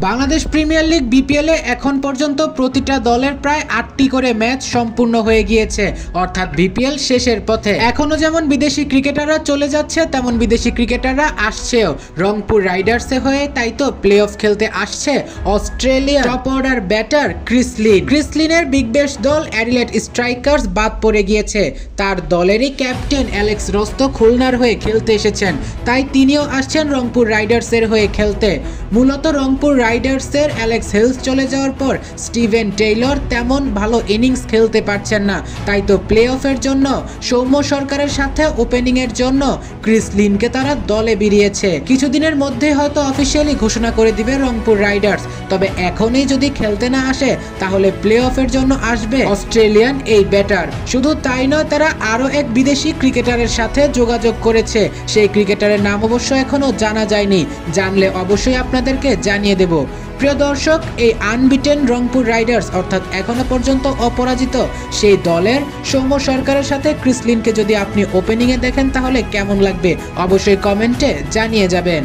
Bangladesh premier league বিপিএলে এখন পর্যন্ত প্রতিটা দলের প্রায় ৮টি করে ম্যাচ সম্পূর্ণ হয়ে গিয়েছে, অর্থাৎ বিপিএল শেষের পথে। এখনো যেমন বিদেশি ক্রিকেটাররা চলে যাচ্ছে, তেমন বিদেশি ক্রিকেটাররা আসছেও রংপুর রাইডার্সে হয়ে। তাই তো প্লে অফ খেলতে আসছে অস্ট্রেলিয়া টপ অর্ডার ব্যাটার ক্রিসলিনের বিগ ব্যাশ দল অ্যাডিলেড স্ট্রাইকার্স বাদ পড়ে গিয়েছে। তার দলেরই ক্যাপ্টেন অ্যালেক্স রোস তো খুলনার হয়ে খেলতে এসেছেন, তাই তিনিও আসছেন রংপুর রাইডার্সের হয়ে খেলতে। মূলত রংপুর রাইডার্সের অ্যালেক্স হেলস চলে যাওয়ার পর স্টিভেন টেইলর তেমন ভালো ইনিংস খেলতে পারছেন না। তাই তো প্লে অফের জন্য সৌম্য সরকারের সাথে ওপেনিং এর জন্য ক্রিসলিনকে তারা দলে ভিড়িয়েছে। কিছুদিনের মধ্যে হয়তো অফিসিয়ালি ঘোষণা করে দিবে রংপুর রাইডার্স। তবে এখনই যদি খেলতে না আসে, তাহলে প্লে অফের জন্য আসবে অস্ট্রেলিয়ান এই ব্যাটার। শুধু তাই নয়, তারা আরো এক বিদেশি ক্রিকেটারের সাথে যোগাযোগ করেছে। সেই ক্রিকেটারের নাম অবশ্য এখনো জানা যায়নি, জানলে অবশ্যই আপনাদেরকে জানিয়ে দেব। প্রিয় দর্শক, এই আনবিটেন রংপুর রাইডার্স অর্থাৎ এখনো পর্যন্ত অপরাজিত সেই দলের সৌম্য সরকারের সাথে ক্রিসলিনকে যদি আপনি ওপেনিংয়ে দেখেন, তাহলে কেমন লাগবে অবশ্যই কমেন্টে জানিয়ে যাবেন।